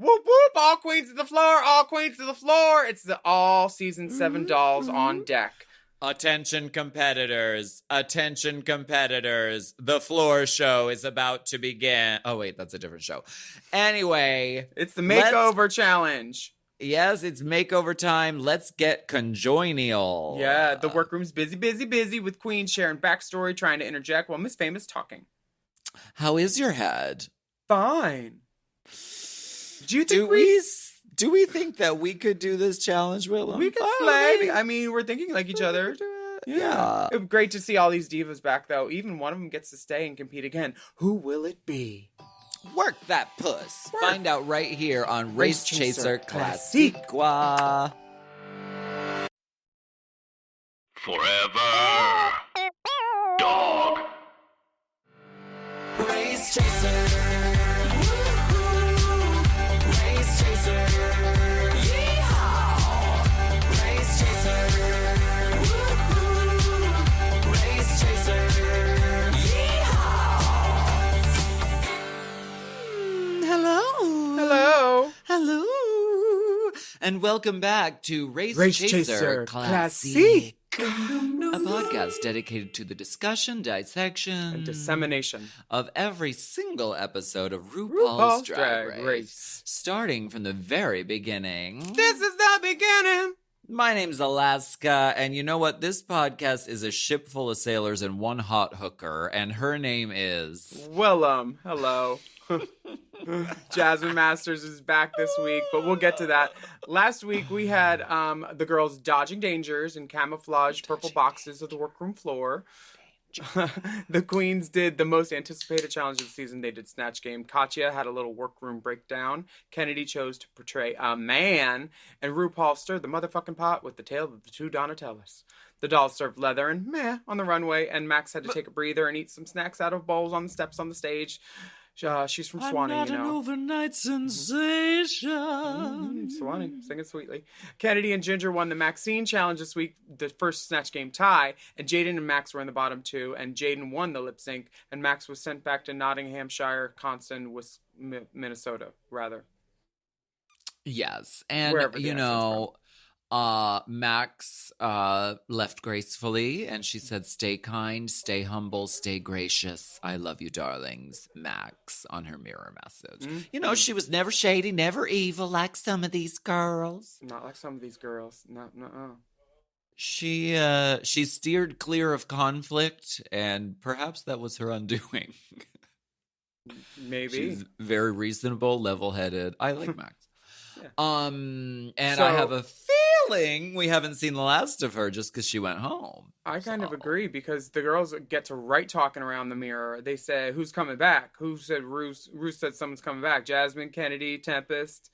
Whoop whoop! All queens to the floor! All queens to the floor! It's the all season 7 dolls on deck. Attention competitors. Attention competitors. The floor show is about to begin. Oh wait, that's a different show. Anyway. It's the makeover challenge. Yes, it's makeover time. Let's get conjoined. Yeah, the workroom's busy with Queen sharing backstory, trying to interject while Miss Famous talking. How is your head? Fine. Do you think do we think that we could do this challenge, Willam? We could play. I mean, we're thinking like each other. Yeah. It would be great to see all these divas back, though. Even one of them gets to stay and compete again. Who will it be? Work that puss. Work. Find out right here on Race Chaser Classique. Classique. Forever. Dog. Race Chaser. Race Chaser. Yeehaw. Race Chaser. Race Chaser. Yeehaw. Hello. And welcome back to Race Chaser Classique. A podcast dedicated to the discussion, dissection, And dissemination of every single episode of RuPaul's Drag Race. Race. Starting from the very beginning. This is the beginning. My name's Alaska, and you know what? This podcast is a ship full of sailors and one hot hooker, and her name is... Willam. Hello. Jasmine Masters is back this week, but we'll get to that. Last week we had the girls dodging dangers in camouflage purple boxes of the workroom floor. The queens did the most anticipated challenge of the season. They did Snatch Game. Katya had a little workroom breakdown. Kennedy chose to portray a man. And RuPaul stirred the motherfucking pot with the tale of the two Donatellas. The dolls served leather and meh on the runway. And Max had to take a breather and eat some snacks out of bowls on the steps on the stage. She's from Swanee, I'm not an overnight sensation. Swanee, singing sweetly. Kennedy and Ginger won the Maxine challenge this week, the first Snatch Game tie, and Jaden and Max were in the bottom two, and Jaden won the lip sync, and Max was sent back to Nottinghamshire, Minnesota, rather. Yes, and Wherever the you accent's know, Max left gracefully, and she said, "Stay kind, stay humble, stay gracious. I love you, darlings." Max on her mirror message. Mm-hmm. You know, she was never shady, never evil like some of these girls. Not like some of these girls. No. She steered clear of conflict, and perhaps that was her undoing. Maybe. She's very reasonable, level-headed. I like Max. Yeah. And I have a feeling we haven't seen the last of her just because she went home. I kind of agree, because the girls get to right talking around the mirror. They said, who's coming back? Who said Ruth said someone's coming back? Jasmine, Kennedy, Tempest.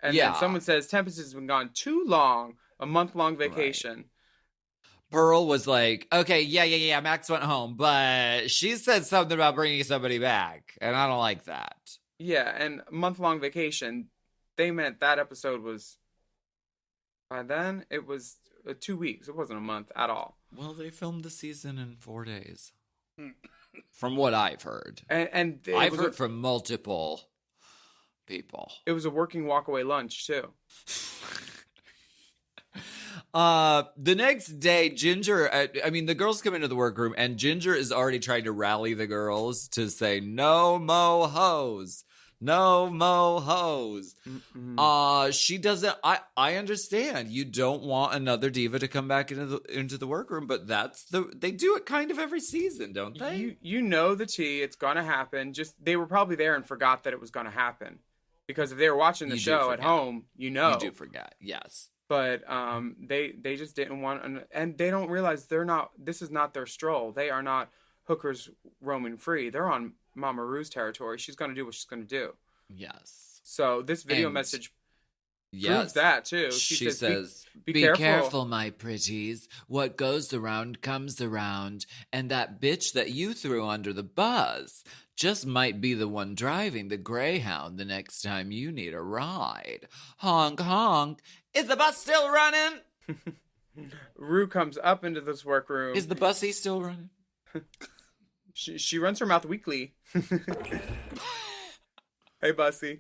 And then someone says Tempest has been gone too long, a month-long vacation. Right. Pearl was like, okay, yeah, Max went home, but she said something about bringing somebody back, and I don't like that. Yeah, and month-long vacation, they meant that episode was, by then, it was 2 weeks. It wasn't a month at all. Well, they filmed the season in 4 days. From what I've heard. And I've heard from multiple people. It was a working walk-away lunch, too. The next day, Ginger, the girls come into the workroom, and Ginger is already trying to rally the girls to say, no mo hoes. No mo hoes. She doesn't. I understand. You don't want another diva to come back into the workroom, but they do it kind of every season, don't they? You know the tea. It's gonna happen. Just they were probably there and forgot that it was gonna happen, because if they were watching the show at home, you know. You do forget. Yes. But they just didn't want, and they don't realize they're not. This is not their stroll. They are not hookers roaming free. They're on Mama Rue's territory. She's going to do what she's going to do. Yes. So this video message proves that too. She says, be careful, my pretties. What goes around comes around. And that bitch that you threw under the bus just might be the one driving the Greyhound the next time you need a ride. Honk, honk. Is the bus still running? Rue comes up into this workroom. Is the bussy still running? She runs her mouth weekly. Hey, Bussy.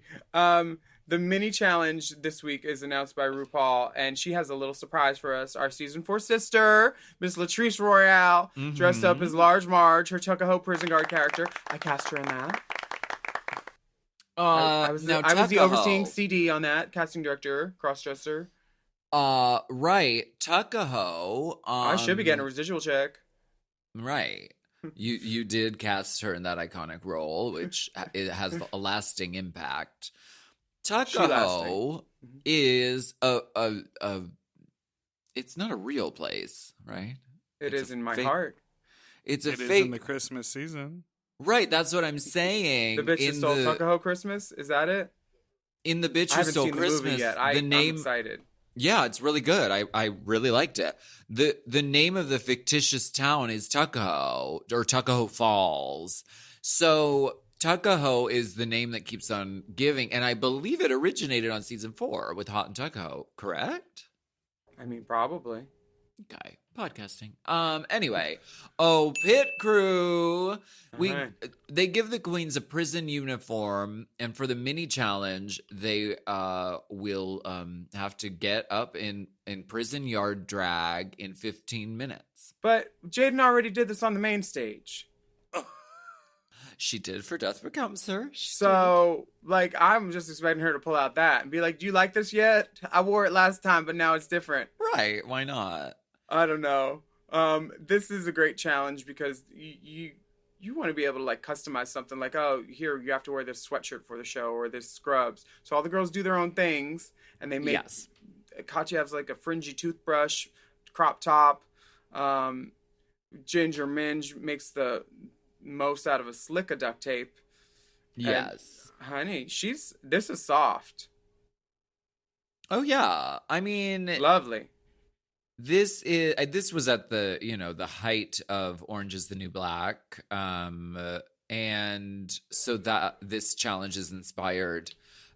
The mini challenge this week is announced by RuPaul, and she has a little surprise for us. Our season 4 sister, Miss Latrice Royale, dressed up as Large Marge, her Tuckahoe prison guard character. I cast her in that. I was the overseeing CD on that, casting director, crossdresser. Right, Tuckahoe. I should be getting a residual check. Right. You did cast her in that iconic role, which it has a lasting impact. Tuckahoe is it's not a real place, right? It is in my heart. It's a It fake. is in the Christmas season. Right, that's what I'm saying. The Bitch Who Stole Tuckahoe Christmas? Is that it? In The Bitch I Who haven't Stole seen Christmas, the movie yet. I'm excited. Yeah, it's really good. I really liked it. The name of the fictitious town is Tuckahoe, or Tuckahoe Falls. So Tuckahoe is the name that keeps on giving, and I believe it originated on season 4 with Hot and Tuckahoe, correct? I mean, probably. Okay, podcasting. Anyway, pit crew. They give the queens a prison uniform, and for the mini challenge, they will have to get up in prison yard drag in 15 minutes. But Jaden already did this on the main stage. She did for Death Becomes Her. So, like, I'm just expecting her to pull out that and be like, do you like this yet? I wore it last time, but now it's different. Right, why not? I don't know. This is a great challenge because you want to be able to, like, customize something like, oh, here, you have to wear this sweatshirt for the show or this scrubs. So all the girls do their own things, and they make... Yes. Katya has, like, a fringy toothbrush, crop top. Ginger Minge makes the most out of a slick of duct tape. Yes. And, honey, this is soft. Oh, yeah. I mean... Lovely. This was at the, the height of Orange is the New Black. And so that this challenge is inspired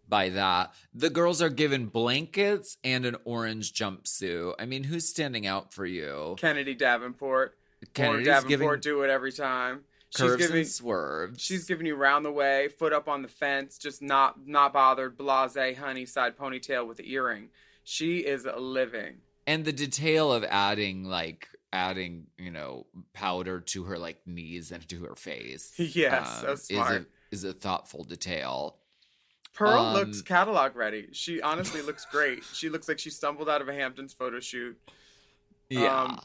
by that. The girls are given blankets and an orange jumpsuit. I mean, who's standing out for you? Kennedy Davenport. Kennedy's Davenport do it every time. Curves and swerves. She's giving you round the way, foot up on the fence, just not bothered, blasé, honey, side ponytail with the earring. She is a living. And the detail of adding, powder to her, knees and to her face. Yes, so smart. Is a thoughtful detail. Pearl looks catalog ready. She honestly looks great. She looks like she stumbled out of a Hamptons photo shoot. Yeah.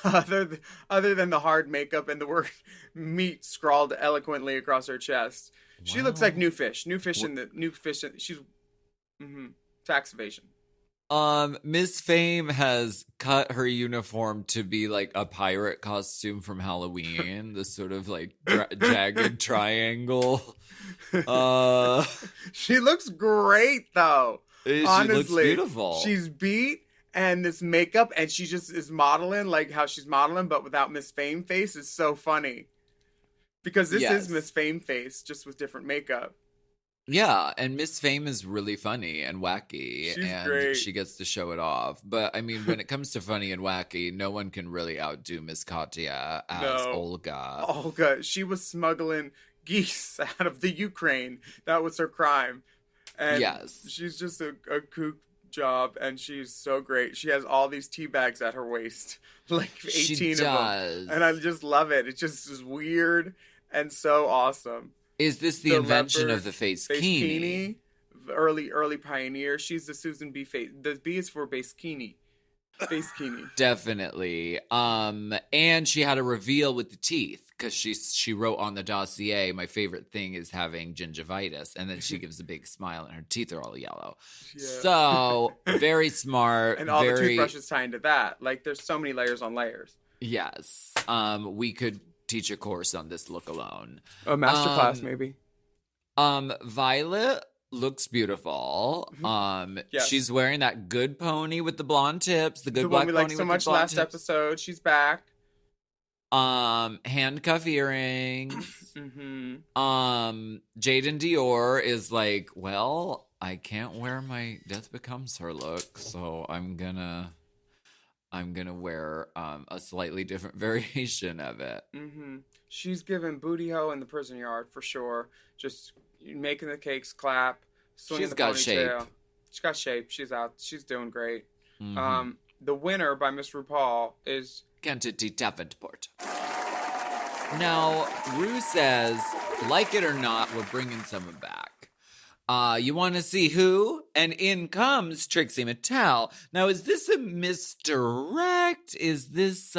Other than the hard makeup and the word meat scrawled eloquently across her chest. She looks like New Fish. She's tax evasion. Miss Fame has cut her uniform to be like a pirate costume from Halloween, this sort of jagged triangle. She looks great though. Honestly, she looks beautiful. She's beat and this makeup, and she just is modeling like how she's modeling, but without Miss Fame face is so funny. Because this is Miss Fame face, just with different makeup. Yeah, and Miss Fame is really funny and wacky. She's and great. She gets to show it off. But, I mean, when it comes to funny and wacky, no one can really outdo Miss Katya as Olga. Olga, she was smuggling geese out of the Ukraine. That was her crime. And she's just a kook job, and she's so great. She has all these tea bags at her waist, 18 of them. And I just love it. It just is weird and so awesome. Is this the invention of the face kini? Early pioneer. She's the Susan B. face. The B is for base kini. Face kini. Definitely. And she had a reveal with the teeth because she wrote on the dossier, my favorite thing is having gingivitis, and then she gives a big smile and her teeth are all yellow. Yeah. So very smart. And all the toothbrushes tie into that. There's so many layers on layers. Yes. We could teach a course on this look alone. A masterclass, maybe. Violet looks beautiful. Yes. She's wearing that good pony with the blonde tips, the good black pony with the blonde tips. The one we liked so much last episode. She's back. Handcuff earrings. Jaden Dior is like, well, I can't wear my Death Becomes Her look, so I'm gonna wear a slightly different variation of it. She's giving booty hole in the prison yard for sure. Just making the cakes clap, swinging She's the got ponytail. shape. She's got shape. She's out. She's doing great. Mm-hmm. The winner by Miss RuPaul is Quantity Davenport. Now, Rue says, like it or not, we're bringing someone back. You want to see who? And in comes Trixie Mattel. Now, is this a misdirect? Is this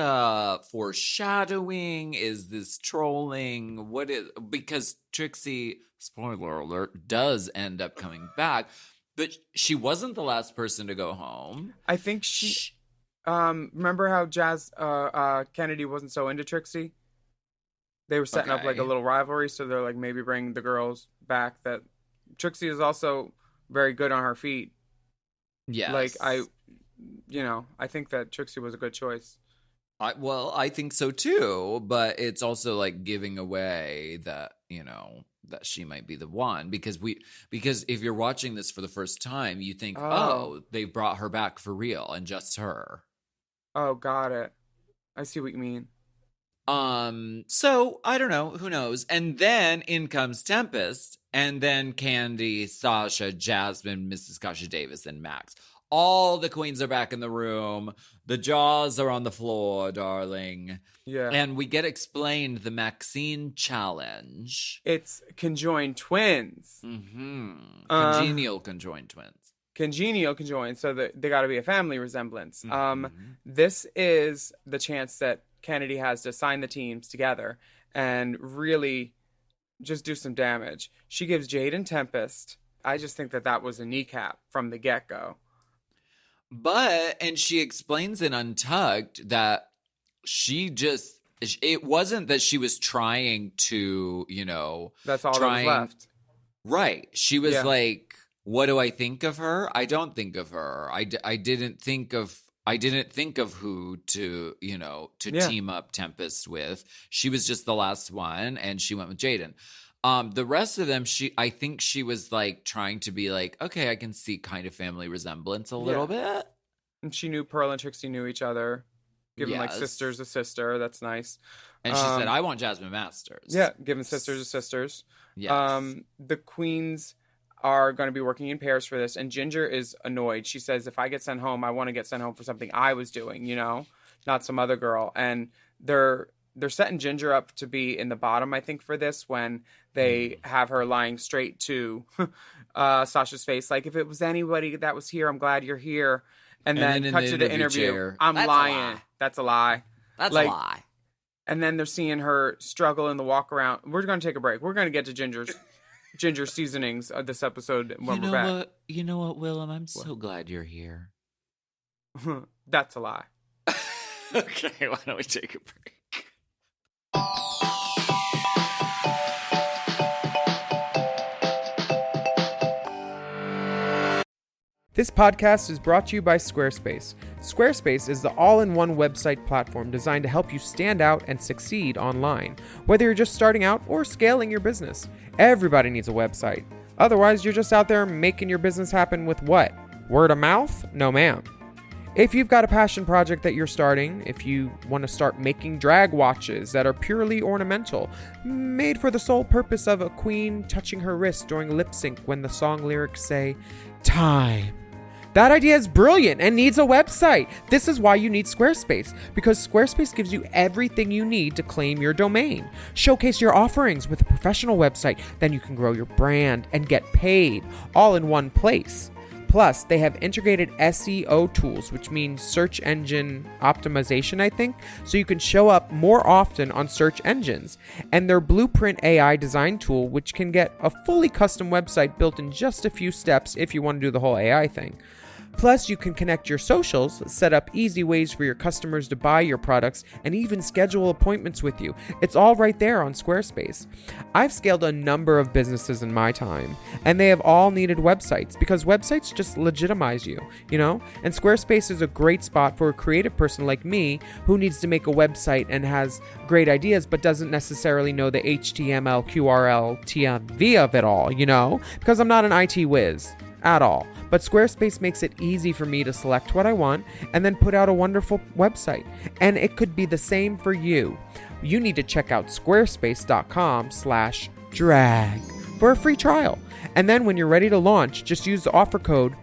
foreshadowing? Is this trolling? What is? Because Trixie, spoiler alert, does end up coming back, but she wasn't the last person to go home. I think she. Remember how Kennedy wasn't so into Trixie? They were setting up like a little rivalry, so they're like maybe bring the girls back. That Trixie is also very good on her feet. Yes. Like I think that Trixie was a good choice. I think so too, but it's also like giving away that, that she might be the one because if you're watching this for the first time, you think, oh, they brought her back for real and just her. Oh, got it. I see what you mean. So I don't know, who knows? And then in comes Tempest, and then Candy, Sasha, Jasmine, Mrs. Kasha Davis, and Max. All the queens are back in the room. The jaws are on the floor, darling. Yeah. And we get explained the Maxine challenge. It's conjoined twins. Mm-hmm. Congenial conjoined twins. Congenial conjoined, so that they got to be a family resemblance. Mm-hmm. This is the chance that Kennedy has to assign the teams together and really just do some damage. She gives Jade and Tempest. I just think that was a kneecap from the get-go. And she explains in Untucked that it wasn't that she was trying to, That's all that was left. Right. She was like, what do I think of her? I don't think of her. I didn't think of who to team up Tempest with. She was just the last one, and she went with Jaden. The rest of them, I think she was like trying to be like, okay, I can see kind of family resemblance a little bit. And she knew Pearl and Trixie knew each other, giving like sisters a sister. That's nice. And she said, I want Jasmine Masters. Yeah, giving sisters to sisters. Yes. The queens are going to be working in pairs for this, and Ginger is annoyed. She says, if I get sent home, I want to get sent home for something I was doing, not some other girl. And they're setting Ginger up to be in the bottom, I think, for this, when they have her lying straight to Sasha's face. Like, if it was anybody that was here, I'm glad you're here. And then cut to the interview. Chair. I'm lying. That's a lie. That's a lie. And then they're seeing her struggle in the walk around. We're going to take a break. We're going to get to Ginger seasonings of this episode when we're back. You know what, Willam? I'm so glad you're here. That's a lie. Okay, why don't we take a break? This podcast is brought to you by Squarespace. Squarespace is the all-in-one website platform designed to help you stand out and succeed online. Whether you're just starting out or scaling your business, everybody needs a website. Otherwise, you're just out there making your business happen with what? Word of mouth? No, ma'am. If you've got a passion project that you're starting, if you want to start making drag watches that are purely ornamental, made for the sole purpose of a queen touching her wrist during lip sync when the song lyrics say, time. That idea is brilliant and needs a website. This is why you need Squarespace, because Squarespace gives you everything you need to claim your domain. Showcase your offerings with a professional website, then you can grow your brand and get paid all in one place. Plus, they have integrated SEO tools, which means search engine optimization, I think, so you can show up more often on search engines. And their Blueprint AI design tool, which can get a fully custom website built in just a few steps if you want to do the whole AI thing. Plus, you can connect your socials, set up easy ways for your customers to buy your products, and even schedule appointments with you. It's all right there on Squarespace. I've scaled a number of businesses in my time, and they have all needed websites because websites just legitimize you, And Squarespace is a great spot for a creative person like me who needs to make a website and has great ideas but doesn't necessarily know the HTML, QRL, TMV of it all, Because I'm not an IT whiz at all. But Squarespace makes it easy for me to select what I want and then put out a wonderful website. And it could be the same for you. You need to check out squarespace.com/drag for a free trial. And then when you're ready to launch, just use the offer code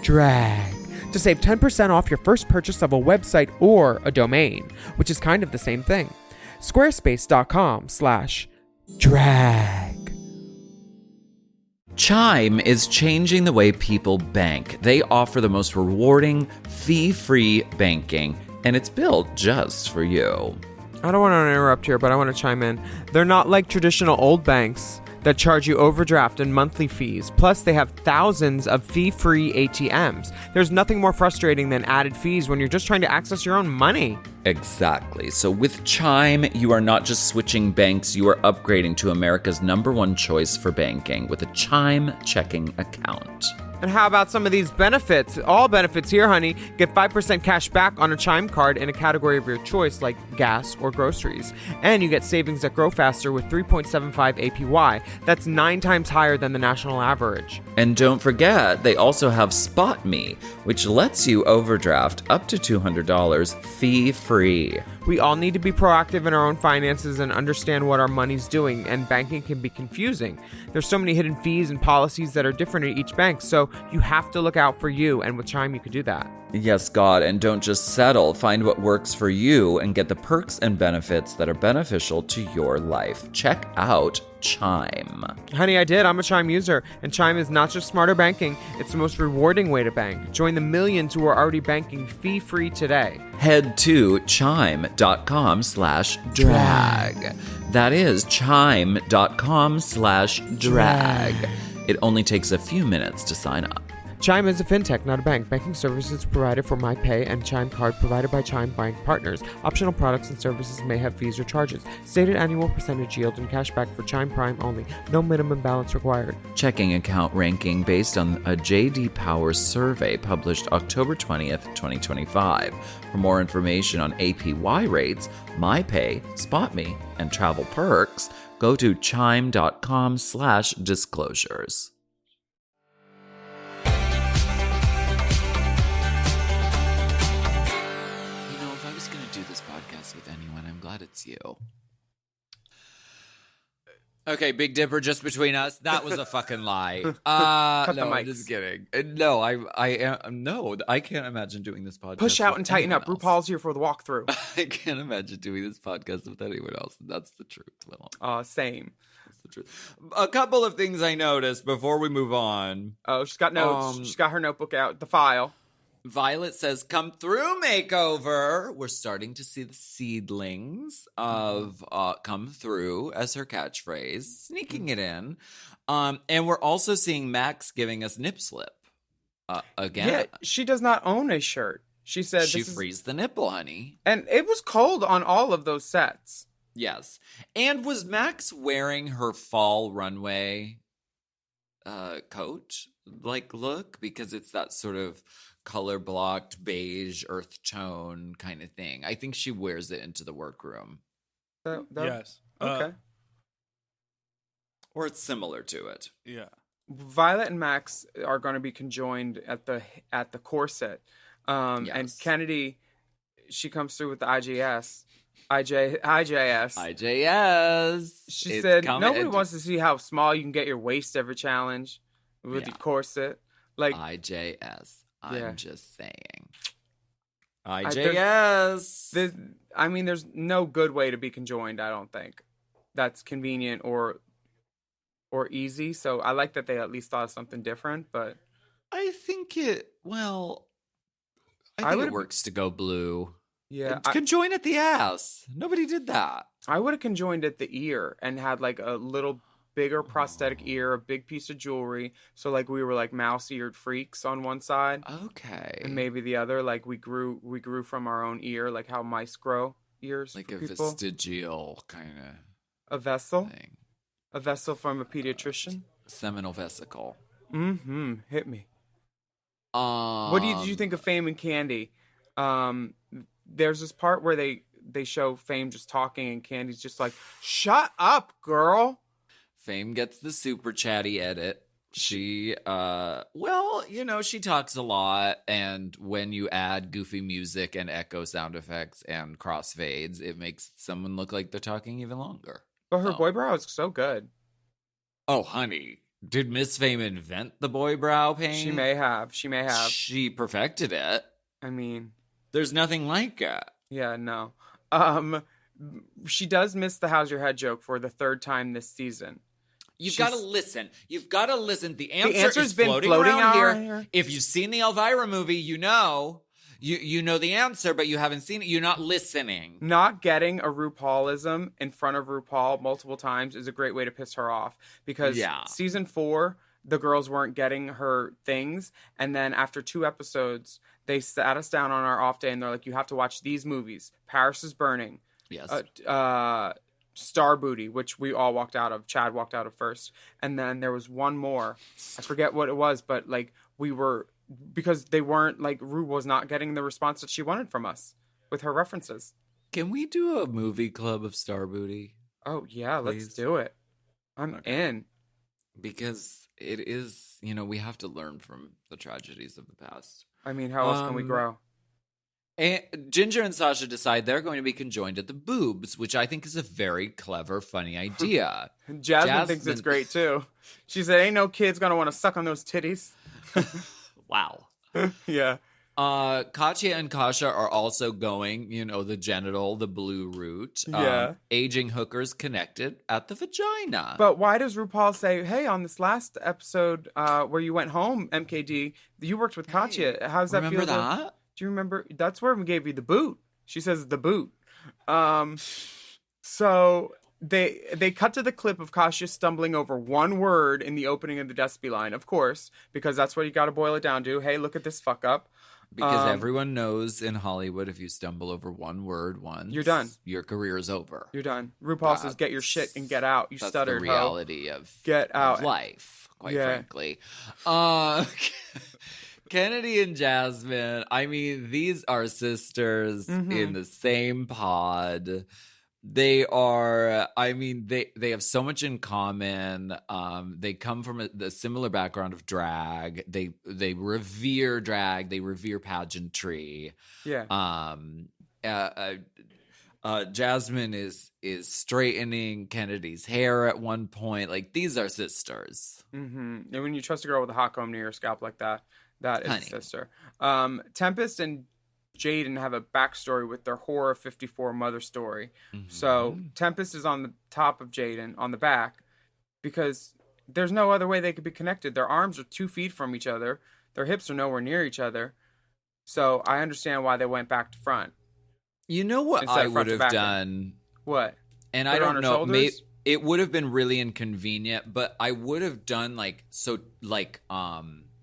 DRAG to save 10% off your first purchase of a website or a domain, which is kind of the same thing. Squarespace.com/drag. Chime is changing the way people bank. They offer the most rewarding, fee-free banking, and it's built just for you. I don't want to interrupt here, but I want to chime in. They're not like traditional old banks that charge you overdraft and monthly fees. Plus, they have thousands of fee-free ATMs. There's nothing more frustrating than added fees when you're just trying to access your own money. Exactly. So with Chime, you are not just switching banks, you are upgrading to America's #1 choice for banking with a Chime checking account. And how about some of these benefits? All benefits here, honey. Get 5% cash back on a Chime card in a category of your choice, like gas or groceries. And you get savings that grow faster with 3.75 APY. That's 9 times higher than the national average. And don't forget, they also have Spot Me, which lets you overdraft up to $200 fee-free. We all need to be proactive in our own finances and understand what our money's doing, and banking can be confusing. There's so many hidden fees and policies that are different at each bank, so you have to look out for you, and with Chime you could do that. Yes, God, and don't just settle. Find what works for you and get the perks and benefits that are beneficial to your life. Check out Chime. Honey, I did. I'm a Chime user, and Chime is not just smarter banking, it's the most rewarding way to bank. Join the millions who are already banking fee-free today. Head to chime.com/drag. That is chime.com/drag. It only takes a few minutes to sign up. Chime is a fintech, not a bank. Banking services provided for MyPay and Chime Card provided by Chime Bank Partners. Optional products and services may have fees or charges. Stated annual percentage yield and cashback for Chime Prime only. No minimum balance required. Checking account ranking based on a J.D. Power survey published October 20th, 2025. For more information on APY rates, MyPay, SpotMe, and travel perks, go to chime.com/disclosures. With anyone, I'm glad it's you. Okay, Big Dipper, just between us. That was a fucking lie. Cut the No, I'm mics. just kidding. No, I can't imagine doing this podcast. Push out with and tighten up. anyone else. RuPaul's here for the walkthrough. I can't imagine doing this podcast with anyone else. That's the truth. Willam. Same. That's the truth. A couple of things I noticed before we move on. Oh, she's got notes. She's got her notebook out, the file. Violet says, "Come through, makeover." We're starting to see the seedlings of "come through" as her catchphrase, sneaking it in. And we're also seeing Max giving us nip slip again. Yeah, she does not own a shirt. She said She frees the nipple, honey. And it was cold on all of those sets. Yes. And was Max wearing her fall runway coat look? Because it's that sort of color blocked beige earth tone kind of thing. I think she wears it into the workroom. Yes. Okay. Or it's similar to it. Yeah. Violet and Max are going to be conjoined at the corset. And Yes. Kennedy, she comes through with the IJS. She It's said coming. nobody wants to see how small you can get your waist every challenge with your corset. Like IJS. I'm Yeah. just saying. there's- IJS. there's no good way to be conjoined. I don't think that's convenient or easy. So I like that they at least thought of something different. But I think it would've- works to go blue. yeah, Conjoin at the ass. Nobody did that. I would have conjoined at the ear and had like a little bigger prosthetic ear, a big piece of jewelry. So like we were like mouse-eared freaks on one side, Okay. and maybe the other. Like we grew from our own ear, like how mice grow ears. Like for a people. vestigial kind of A vessel, thing. a vessel from a pediatrician. Seminal vesicle. Mm-hmm. Hit me. What did you think of Fame and Candy? There's this part where they show Fame just talking and Candy's just like, "Shut up, girl." Fame gets the super chatty edit. She, she talks a lot, and when you add goofy music and echo sound effects and crossfades, it makes someone look like they're talking even longer. But her Oh. boy brow is so good. Oh, honey, did Miss Fame invent the boy brow paint? She may have. She perfected it. I mean, There's nothing like it. yeah, no. She does miss the "How's your head" joke for the third time this season. You've got to listen. You've got to listen. The answer's answer is been floating floating around around here. here. If you've seen the Elvira movie, you know. You know the answer, but you haven't seen it. You're not listening. Not getting a RuPaulism in front of RuPaul multiple times is a great way to piss her off, because season 4, the girls weren't getting her things. And then after 2 episodes, they sat us down on our off day and they're like, you have to watch these movies. Paris is Burning. Yes. Star Booty, which we all walked out of. Chad walked out of first. And then there was one more. I forget what it was, but like we were... Because they weren't, like, Rue was not getting the response that she wanted from us with her references. Can we do a movie club of Star Booty? Oh, yeah, Please? let's do it. I'm in. Because it is, we have to learn from the tragedies of the past. I mean, how else can we grow? And Ginger and Sasha decide they're going to be conjoined at the boobs, which I think is a very clever, funny idea. Jasmine thinks it's great, too. She said, ain't no kid's going to want to suck on those titties. Wow. Yeah. Katya and Kasha are also going, the genital, the blue route. Yeah. Aging hookers connected at the vagina. But why does RuPaul say, hey, on this last episode where you went home, MKD, you worked with Katya. How's that feel? Remember that? Do you remember? That's where we gave you the boot. She says the boot. So... They cut to the clip of Kasia stumbling over one word in the opening of the Despy line, of course, because that's what you got to boil it down to. Hey, look at this fuck up. Because everyone knows in Hollywood, if you stumble over one word once, you're done. Your career is over. You're done. RuPaul says, get your shit and get out. You stuttered, the reality of get out. Life, quite frankly. Kennedy and Jasmine, I mean, these are sisters in the same pod. They are, they have so much in common. They come from a similar background of drag. They revere drag. They revere pageantry. Yeah. Jasmine is straightening Kennedy's hair at one point. Like, these are sisters. And when you trust a girl with a hot comb near your scalp like that, that is a sister. Tempest and Jaden have a backstory with their Horror 54 mother story. So Tempest is on the top of Jaden, on the back, because there's no other way they could be connected. Their arms are 2 feet from each other. Their hips are nowhere near each other. So I understand why they went back to front. You know what I would have done? What? And I don't know. Maybe it would have been really inconvenient, but I would have done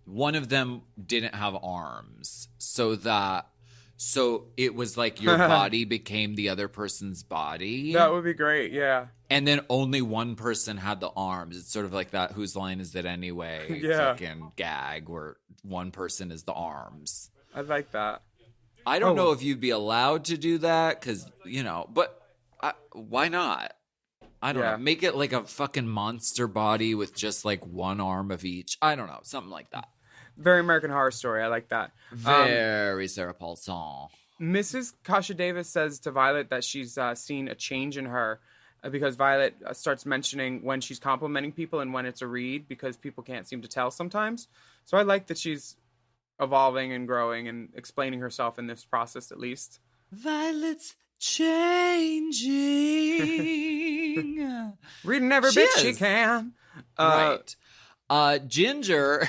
one of them didn't have arms, so it was like your body became the other person's body. That would be great, yeah. And then only one person had the arms. It's sort of like that Whose Line Is It Anyway fucking gag where one person is the arms. I like that. I don't know if you'd be allowed to do that because, but why not? I don't know. Make it like a fucking monster body with just like one arm of each. I don't know. Something like that. Very American Horror Story. I like that. Very Sarah Paulson. Mrs. Kasha Davis says to Violet that she's seen a change in her because Violet starts mentioning when she's complimenting people and when it's a read because people can't seem to tell sometimes. So I like that she's evolving and growing and explaining herself in this process at least. Violet's changing. Reading every bit she can. Right. Ginger's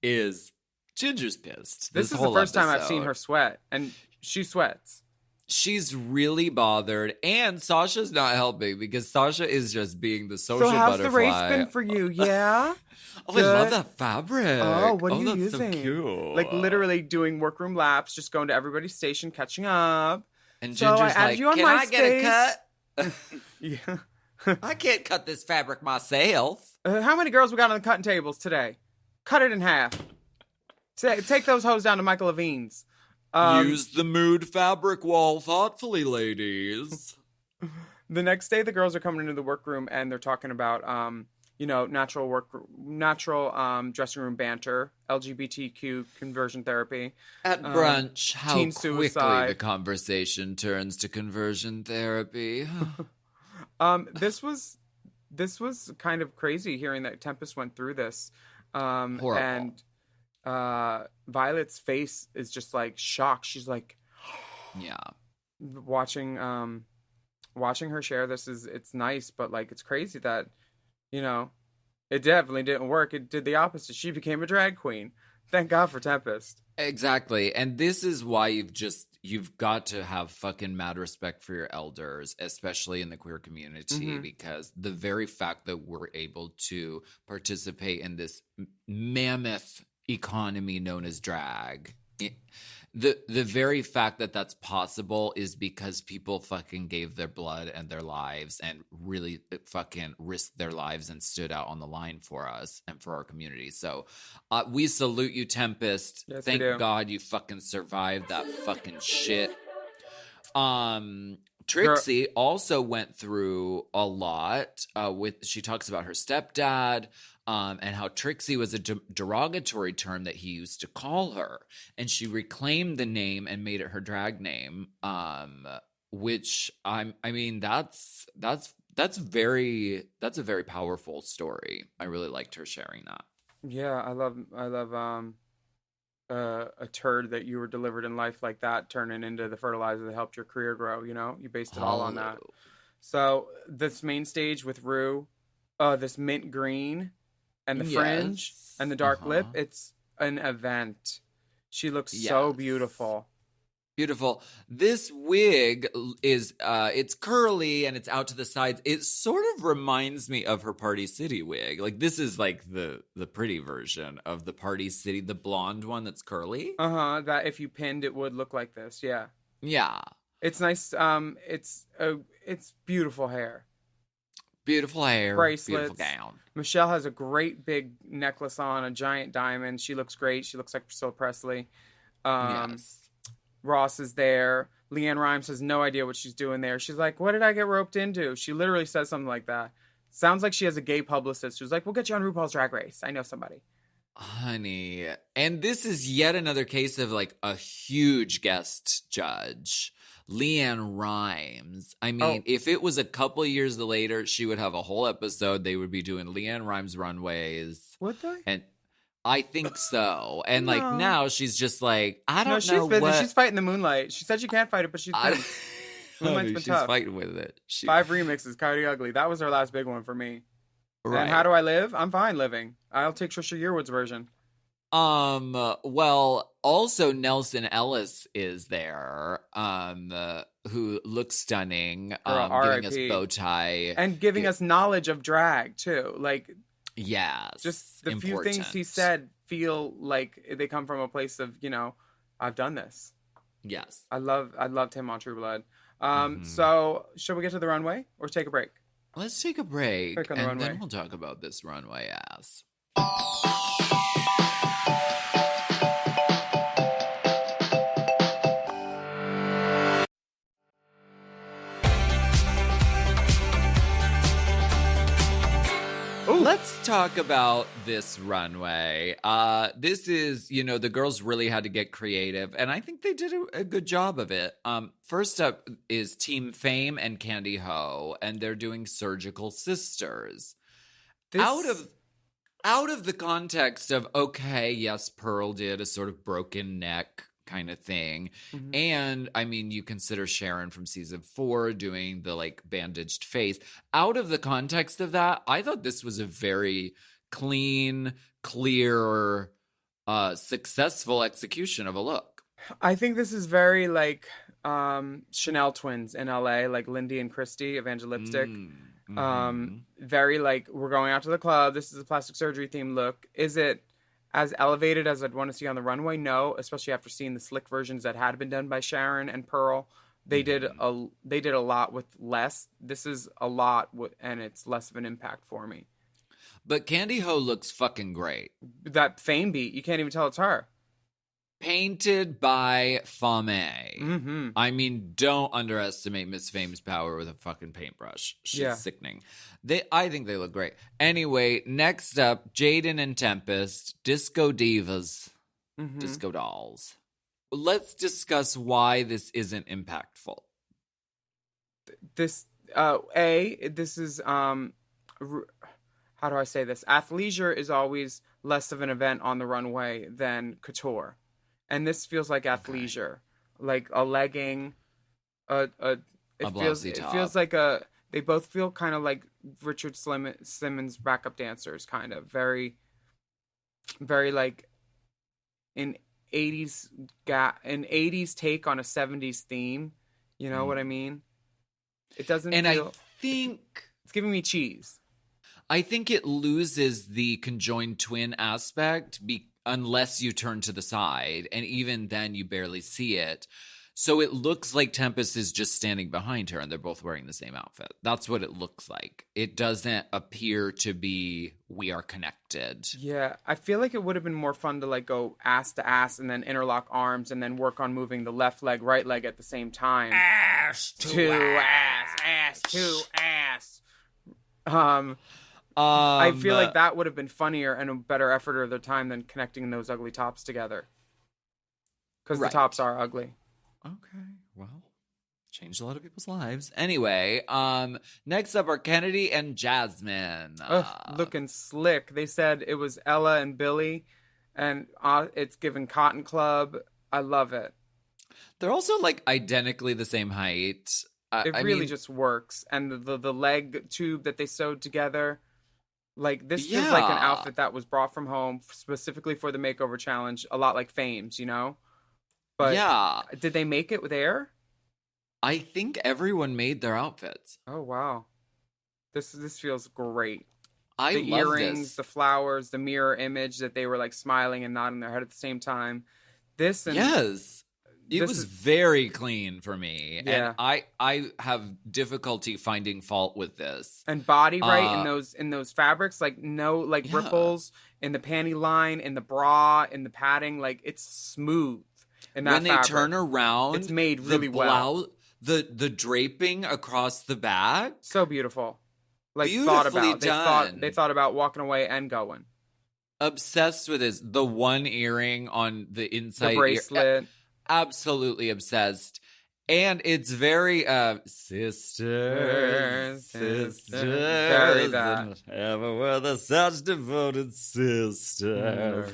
pissed. This is the first time I've seen her sweat, and she sweats. She's really bothered, and Sasha's not helping because Sasha is just being the social butterfly. So how's the race been for you? Yeah? I love that fabric. Oh, what are you that's using? So cute. Like literally doing workroom laps, just going to everybody's station, catching up. And Ginger's like, can I get a cut? Yeah. I can't cut this fabric myself. How many girls we got on the cutting tables today? Cut it in half. Take those hoes down to Michael Levine's. Use the mood fabric wall thoughtfully, ladies. The next day, the girls are coming into the workroom and they're talking about, natural dressing room banter, LGBTQ conversion therapy. At brunch, how teen quickly suicide. the conversation turns to conversion therapy. This was this was kind of crazy hearing that Tempest went through this. Horrible. And Violet's face is just like shocked. She's like, Yeah. watching her share this it's nice, but like it's crazy that, you know, it definitely didn't work. It did the opposite. She became a drag queen. Thank God for Tempest. Exactly. And this is why you've got to have fucking mad respect for your elders, especially in the queer community, because the very fact that we're able to participate in this mammoth economy known as drag, the very fact that that's possible is because people fucking gave their blood and their lives and really fucking risked their lives and stood out on the line for us and for our community. So we salute you, Tempest. Yes, Thank we do. God you fucking survived that fucking shit. Trixie also went through a lot. She talks about her stepdad, and how Trixie was a derogatory term that he used to call her, and she reclaimed the name and made it her drag name. Which I mean, that's a very powerful story. I really liked her sharing that. Yeah, I love a turd that you were delivered in life like that turning into the fertilizer that helped your career grow. You know, you based it all on that. So this main stage with Rue, this mint green and the fringe and the dark lip, it's an event. She looks so beautiful. Beautiful. This wig is it's curly and it's out to the sides. It sort of reminds me of her Party City wig. Like, this is like the pretty version of the Party City, the blonde one that's curly. That if you pinned it would look like this. Yeah. Yeah. It's nice. It's beautiful hair. Beautiful hair. Bracelets. Beautiful gown. Michelle has a great big necklace on, a giant diamond. She looks great. She looks like Priscilla Presley. Yes. Ross is there. LeAnn Rimes has no idea what she's doing there. She's like, what did I get roped into? She literally says something like that. Sounds like she has a gay publicist who's like, we'll get you on RuPaul's Drag Race. I know somebody. Honey. And this is yet another case of like a huge guest judge. LeAnn Rimes. I mean, if it was a couple years later, she would have a whole episode. They would be doing LeAnn Rimes runways. Would they? And I think so. And like now she's just like, I don't know. She's busy. What... She's fighting the Moonlight. She said she can't fight it, but she's busy. Moonlight's been she's tough. fighting with it. 5 remixes, Coyote Ugly. That was her last big one for me. Right. And how do I live? I'm fine living. I'll take Trisha Yearwood's version. Well, also Nelson Ellis is there, who looks stunning, giving us bow tie. And giving us knowledge of drag, too. Like, yes. just the few things he said feel like they come from a place of, you know, I've done this. Yes. I loved him on True Blood. So, should we get to the runway or take a break? Let's take a break, Break on the and runway. then we'll talk about this runway ass. Let's talk about this runway. This is, you know, the girls really had to get creative, and I think they did a good job of it. First up is Team Fame and Candy Ho, and they're doing Surgical Sisters. Out of the context of, okay, yes, Pearl did a sort of broken neck kind of thing. Mm-hmm. And I mean, you consider Sharon from season 4 doing the like bandaged face. Out of the context of that, I thought this was a very clean, clear, successful execution of a look. I think this is very like Chanel twins in LA, like Lindy and Christy, Evangelipstick. Very like, we're going out to the club. This is a plastic surgery themed look. Is it as elevated as I'd want to see on the runway? No, especially after seeing the slick versions that had been done by Sharon and Pearl. They did a lot with less. This is a lot and it's less of an impact for me. But Candy Ho looks fucking great. That Fame beat, you can't even tell it's her. Painted by Fame. Mm-hmm. I mean, don't underestimate Miss Fame's power with a fucking paintbrush. She's sickening. I think they look great. Anyway, next up, Jaden and Tempest, Disco Divas, Disco Dolls. Let's discuss why this isn't impactful. This is how do I say this? Athleisure is always less of an event on the runway than couture. And this feels like athleisure. Like a legging, it blousey top. feels like they both feel kind of like Richard Simmons backup dancers, kind of very, very like an 80s take on a 70s theme. You know what I mean? It doesn't And feel, I think it's giving me cheese. I think it loses the conjoined twin aspect unless you turn to the side, and even then you barely see it. So it looks like Tempest is just standing behind her and they're both wearing the same outfit. That's what it looks like. It doesn't appear to be we are connected. Yeah, I feel like it would have been more fun to like go ass to ass and then interlock arms and then work on moving the left leg, right leg at the same time. Ass to ass to ass. I feel like that would have been funnier and a better effort of their time than connecting those ugly tops together. Because the tops are ugly. Okay, well, changed a lot of people's lives. Anyway, next up are Kennedy and Jasmine. Looking slick. They said it was Ella and Billy, and it's given Cotton Club. I love it. They're also like identically the same height. It really just works. And the leg tube that they sewed together, like this feels like an outfit that was brought from home specifically for the makeover challenge. A lot like Fame's, you know? But yeah. Did they make it there? I think everyone made their outfits. Oh wow. This feels great. I the love earrings, this. the flowers, the mirror image that they were like smiling and nodding their head at the same time. Yes. It was very clean for me. Yeah. And I have difficulty finding fault with this. And body right in those fabrics, like no like ripples in the panty line, in the bra, in the padding, like it's smooth. In that when they fabric. turn around, it's made really well. The draping across the back, so beautiful. Like beautifully done. They thought about walking away and going. Obsessed with this. The one earring on the inside, the bracelet. Absolutely obsessed. And it's very sisters. Very that. Ever were the such devoted sisters.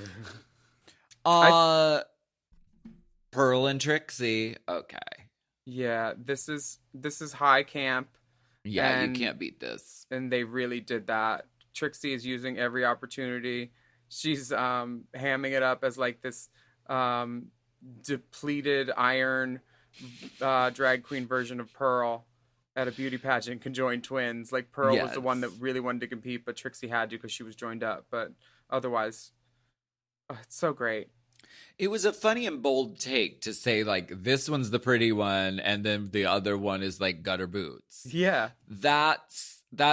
Pearl and Trixie. Okay. Yeah, this is high camp. Yeah, you can't beat this. And they really did that. Trixie is using every opportunity. She's hamming it up as like this depleted iron drag queen version of Pearl at a beauty pageant, Conjoined Twins. Like Pearl was the one that really wanted to compete, but Trixie had to because she was joined up. But otherwise, it's so great. It was a funny and bold take to say, like, this one's the pretty one, and then the other one is, like, gutter boots. Yeah. That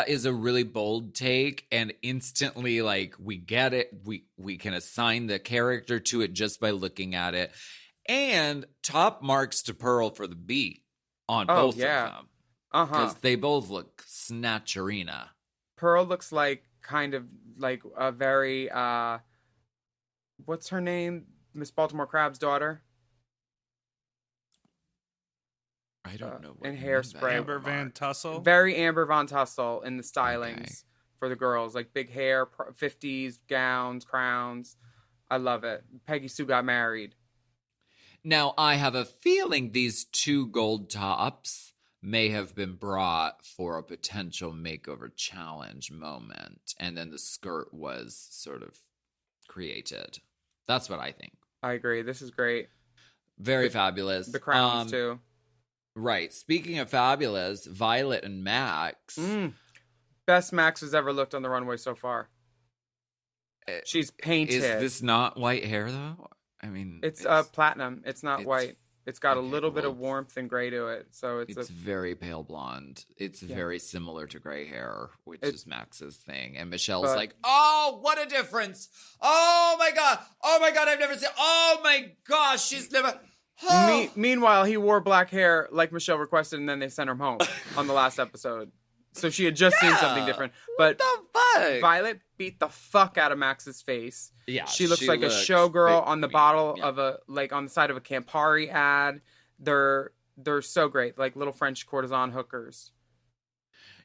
is a really bold take, and instantly, like, we get it. We can assign the character to it just by looking at it. And top marks to Pearl for the beat on both of them. Because they both look snatcherina. Pearl looks like kind of like a very, what's her name? Miss Baltimore Crab's daughter. I don't know. In Hairspray. Amber Van Tussle. Very Amber Van Tussle in the stylings for the girls. Like big hair, 50s, gowns, crowns. I love it. Peggy Sue got married. Now, I have a feeling these two gold tops may have been brought for a potential makeover challenge moment. And then the skirt was sort of created. That's what I think. I agree. This is great. Very fabulous. The crowns, too. Right. Speaking of fabulous, Violet and Max. Best Max has ever looked on the runway so far. She's painted. Is this not white hair, though? I mean... It's platinum. It's not white. It's got a little bit of warmth and gray to it. So it's very pale blonde. It's very similar to gray hair, which is Max's thing. And Michelle's like, oh, what a difference. Oh, my God. Oh, my God. I've never seen... Oh, my gosh. She's never... Oh. Meanwhile, he wore black hair like Michelle requested, and then they sent him home on the last episode. So she had just seen something different. But what the fuck? Violet beat the fuck out of Max's face. Yeah, she looks like a showgirl on the bottle of on the side of a Campari ad. They're so great, like little French courtesan hookers.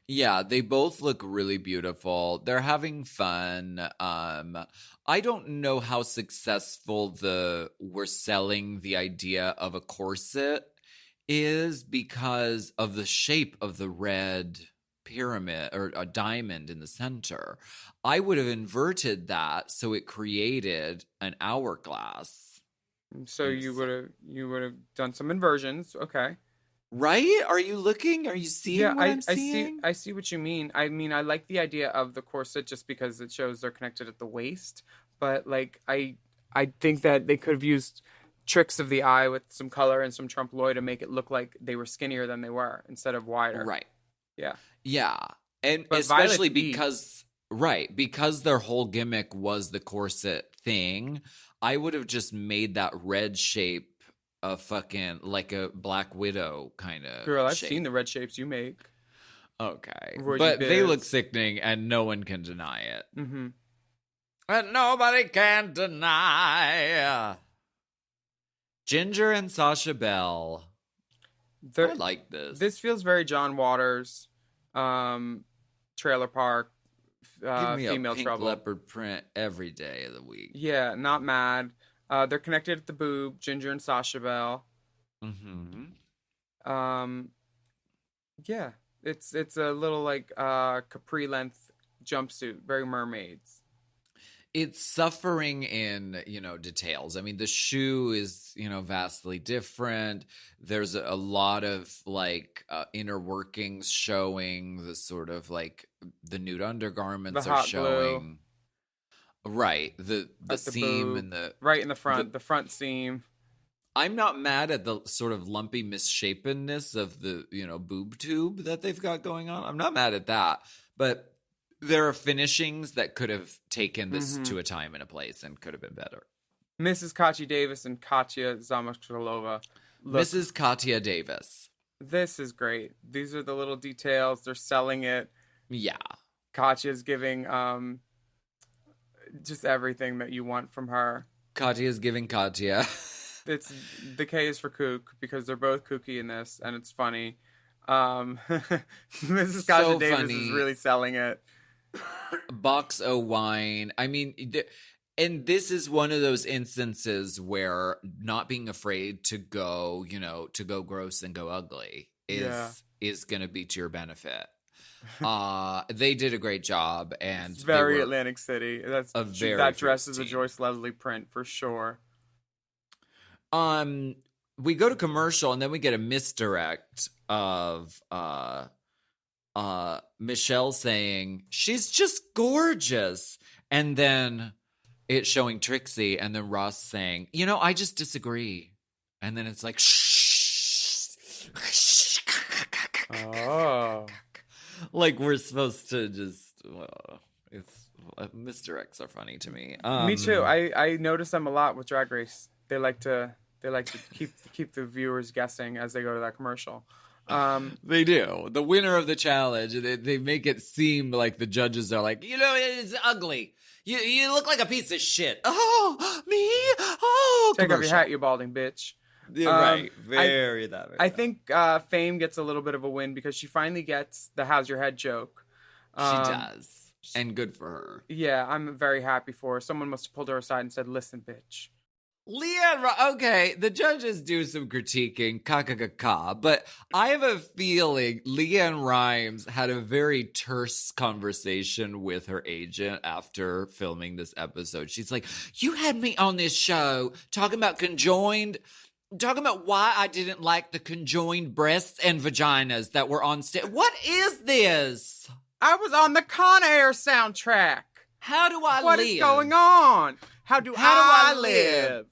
Yeah, they both look really beautiful. They're having fun. I don't know how successful we're selling the idea of a corset is because of the shape of the red pyramid or a diamond in the center. I would have inverted that so it created an hourglass. So you would have done some inversions. Okay. Right? Are you looking? Are you seeing what I'm seeing? I see what you mean. I mean, I like the idea of the corset just because it shows they're connected at the waist. But like, I think that they could have used tricks of the eye with some color and some trompe l'oeil to make it look like they were skinnier than they were instead of wider. Right. Yeah. Yeah. And But especially Violet's because their whole gimmick was the corset thing, I would have just made that red shape a fucking like a Black Widow kind of Girl, I've shape. seen the red shapes you make. Okay. Roy But they Biz. look sickening and no one can deny it. Mm-hmm. And nobody can deny. Ginger and Sasha Bell. I like this. This feels very John Waters, Trailer Park, Give me Female a pink Trouble. leopard print every day of the week. Yeah, not mad. They're connected at the boob, Ginger and Sasha Bell. Mm-hmm. Yeah, it's a little like capri length jumpsuit, very mermaids. It's suffering in, details. I mean, the shoe is, vastly different. There's a lot of like inner workings showing. The sort of like the nude undergarments The are hot showing. Right. The At the seam boob. and the Right in the front, the front seam. I'm not mad at the sort of lumpy misshapenness of the, boob tube that they've got going on. I'm not mad at that. But there are finishings that could have taken this to a time and a place and could have been better. Mrs. Kachi Davis and Katya Zamashkalova. Mrs. Katya Davis. This is great. These are the little details. They're selling it. Yeah. Katya's giving just everything that you want from her. Katya's giving Katya. It's the K is for kook because they're both kooky in this, and it's funny. Mrs. Katya So Davis funny. is really selling it. Box o' wine. I mean, and this is one of those instances where not being afraid to go, to go gross and go ugly is going to be to your benefit. They did a great job, and It's very Atlantic City. That dress is a team. Joyce Leslie print for sure. We go to commercial, and then we get a misdirect of Michelle saying she's just gorgeous, and then it's showing Trixie, and then Ross saying, I just disagree, and then it's like shh. Oh. Like we're supposed to just misdirects are funny to me. Me too. I notice them a lot with Drag Race. They like to keep the viewers guessing as they go to that commercial. They do. The winner of the challenge, they make it seem like the judges are like, it's ugly. You look like a piece of shit. Oh, me? Oh, Take off your commercial. hat, you balding bitch. Yeah, right. Very that way. I think Fame gets a little bit of a win because she finally gets the "How's your head" joke. She does. And good for her. Yeah, I'm very happy for her. Someone must have pulled her aside and said, "Listen, bitch." Okay, the judges do some critiquing, but I have a feeling LeAnn Rimes had a very terse conversation with her agent after filming this episode. She's like, you had me on this show talking about Conjoined, talking about why I didn't like the conjoined breasts and vaginas that were on stage. What is this? I was on the Con Air soundtrack. How do I live? What is going on? How do I live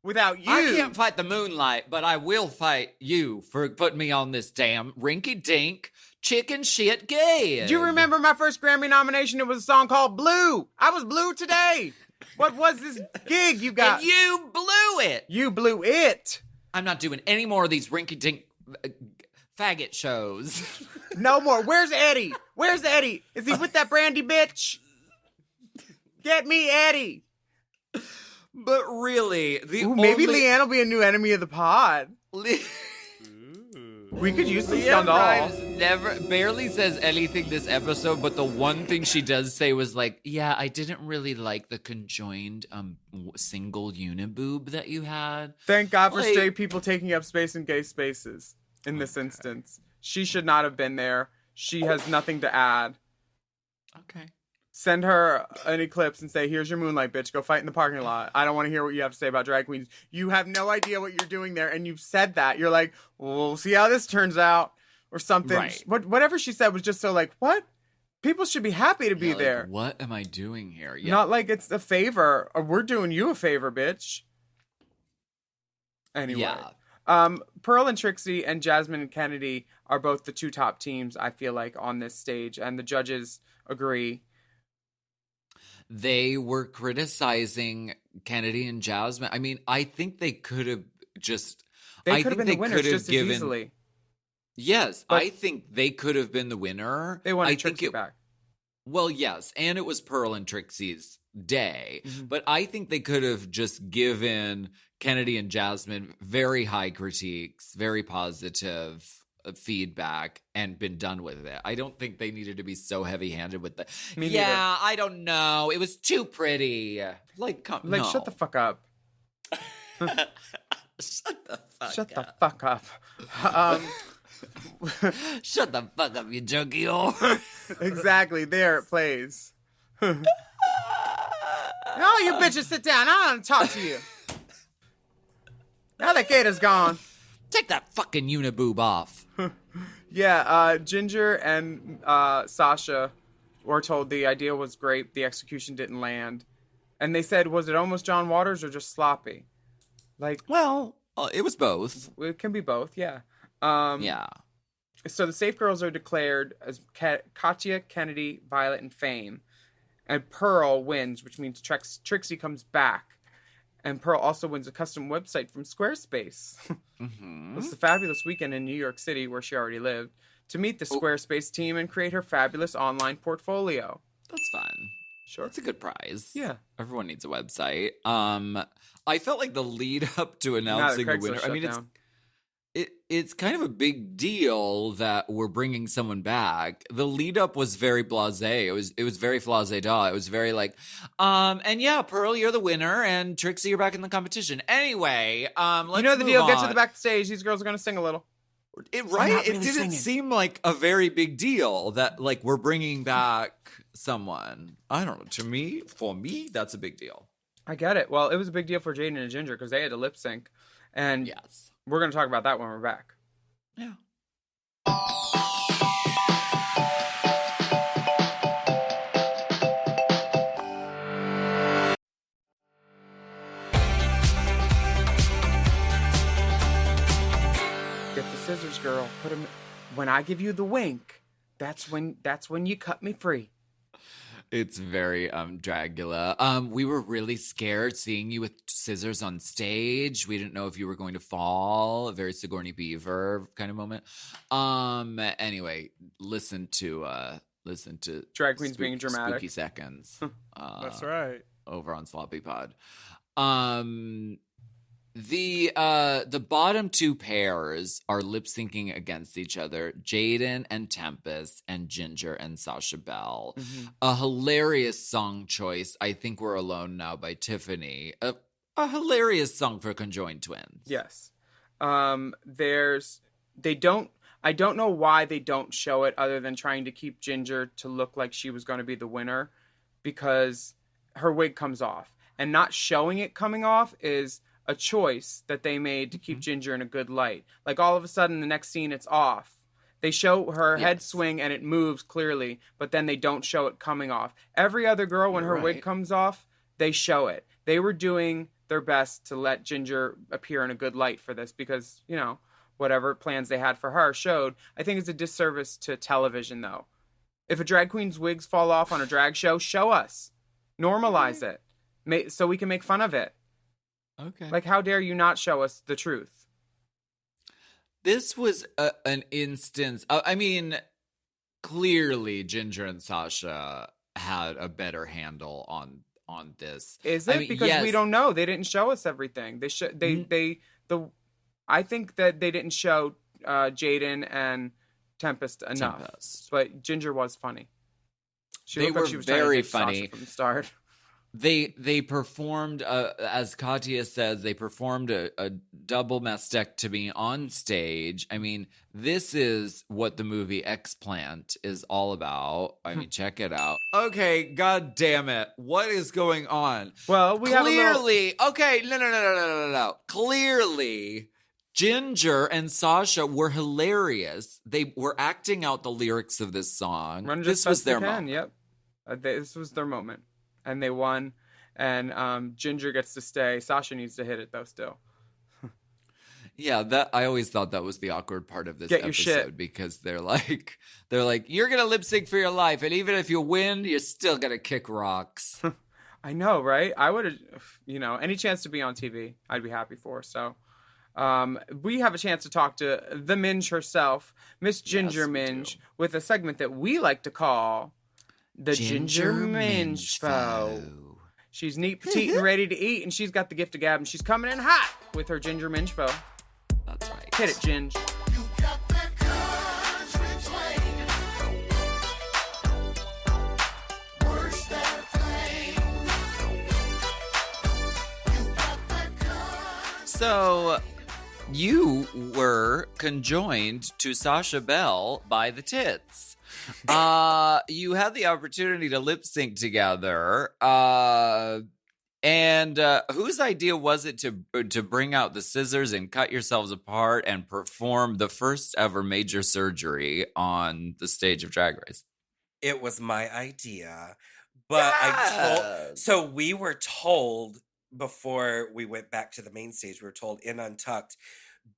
without you? I can't fight the moonlight, but I will fight you for putting me on this damn rinky-dink chicken shit gig. Do you remember my first Grammy nomination? It was a song called Blue. I was blue today. What was this gig you got? And you blew it. You blew it. I'm not doing any more of these rinky-dink faggot shows. No more. Where's Eddie? Where's Eddie? Is he with that brandy bitch? Get me Eddie. But really, Maybe LeAnn will be a new enemy of the pod. We could use some LeAnn scandal. Rimes barely says anything this episode, but the one thing she does say was like, yeah, I didn't really like the conjoined single uniboob that you had. Thank God for Like- straight people taking up space in gay spaces in this instance. She should not have been there. She has nothing to add. Okay. Send her an eclipse and say, here's your moonlight, bitch. Go fight in the parking lot. I don't want to hear what you have to say about drag queens. You have no idea what you're doing there, and you've said that. You're like, well, we'll see how this turns out, or something. Right. Whatever she said was just so like, what? People should be happy to be Yeah, like, there. what am I doing here? Yeah. Not like it's a favor, or we're doing you a favor, bitch. Anyway. Yeah. Pearl and Trixie and Jasmine and Kennedy are both the two top teams, I feel like, on this stage, and the judges agree. They were criticizing Kennedy and Jasmine. I mean, I think they could have just. They could have been the winners just as easily. Yes, But- I think they could have been the winner. They wanted I Trixie think back. Well, yes, and it was Pearl and Trixie's day, Mhm. but I think they could have just given Kennedy and Jasmine very high critiques, very positive feedback, and been done with it. I don't think they needed to be so heavy-handed with the. Me Yeah, neither. I don't know. It was too pretty. Like, Like, no. shut the fuck up. Shut the fuck Shut the up. fuck up. Shut the fuck up, you junkie whore. Exactly. There it plays. No, you bitches sit down. I want to talk to you. Now that Gator's gone. Take that fucking uniboob off. Yeah, Ginger and Sasha were told the idea was great. The execution didn't land. And they said, was it almost John Waters or just sloppy? Like, Well, it was both. it can be both, yeah. Yeah. So the safe girls are declared as Katya, Kennedy, Violet, and Fame. And Pearl wins, which means Trixie comes back. And Pearl also wins a custom website from Squarespace. Mm-hmm. It's a fabulous weekend in New York City, where she already lived, to meet the Squarespace team and create her fabulous online portfolio. That's fun. Sure. That's a good prize. Yeah. Everyone needs a website. I felt like the lead up to Now that announcing the Craigslist winner. I shut mean, down. it's kind of a big deal that we're bringing someone back. The lead up was very blasé. It was very blasé da. It was very like, and yeah, Pearl, you're the winner, and Trixie, you're back in the competition. Anyway, let's You know the move deal. Get to on. the backstage. These girls are going to sing a little. Right? not It really didn't singing. seem like a very big deal that like we're bringing back someone. I don't know. For me, that's a big deal. I get it. Well, it was a big deal for Jaden and Ginger because they had to lip sync. And Yes. we're going to talk about that when we're back. Yeah. Get the scissors, girl. Put them. When I give you the wink, that's when you cut me free. It's very Dragula. We were really scared seeing you with scissors on stage. We didn't know if you were going to fall. A very Sigourney Beaver kind of moment. Anyway, listen to Drag queens being dramatic. Spooky Seconds. That's right. Over on Sloppy Pod. The bottom two pairs are lip syncing against each other. Jaden and Tempest, and Ginger and Sasha Bell. Mm-hmm. A hilarious song choice. I Think We're Alone Now by Tiffany. A hilarious song for Conjoined twins. Yes. I don't know why they don't show it other than trying to keep Ginger to look like she was going to be the winner, because her wig comes off. And not showing it coming off is a choice that they made to keep Ginger in a good light. Like all of a sudden, the next scene, it's off. They show her head Yes. swing and it moves clearly, but then they don't show it coming off. Every other girl, when her wig Right. comes off, they show it. They were doing their best to let Ginger appear in a good light for this because, you know, whatever plans they had for her showed. I think it's a disservice to television, though. If a drag queen's wigs fall off on a drag show, show us. Normalize it. So we can make fun of it. Okay. Like, how dare you not show us the truth? This was an instance. I mean, clearly Ginger and Sasha had a better handle on this. Is it? I mean, Because yes. we don't know. They didn't show us everything. I think that they didn't show Jaden and Tempest enough. But Ginger was funny. She They looked like were she was very trying to get Sasha funny. from the start. They performed, as Katya says, they performed a double mastectomy on stage. I mean, this is what the movie Explant is all about. I mean, check it out. Okay, god damn it. What is going on? Well, we Clearly, okay, no. Clearly, Ginger and Sasha were hilarious. They were acting out the lyrics of this song. Run This was their moment. Yep. This was their moment. And they won. And Ginger gets to stay. Sasha needs to hit it, though, still. Yeah, that I always thought that was the awkward part of this Get your episode shit. because they're like, you're gonna lip sync for your life, and even if you win, you're still gonna kick rocks. I know, right? I would have, any chance to be on TV, I'd be happy for. So we have a chance to talk to the Minge herself, Miss Ginger Minge, with a segment that we like to call the Ginger Minge Foe. She's neat, petite, and ready to eat, and she's got the gift of gab, and she's coming in hot with her Ginger Minge Foe. That's right. Hit it, Ginge. So, you were conjoined to Sasha Bell by the tits. You had the opportunity to lip sync together. And whose idea was it to bring out the scissors and cut yourselves apart and perform the first ever major surgery on the stage of Drag Race? It was my idea, but so we were told before we went back to the main stage, we were told in Untucked,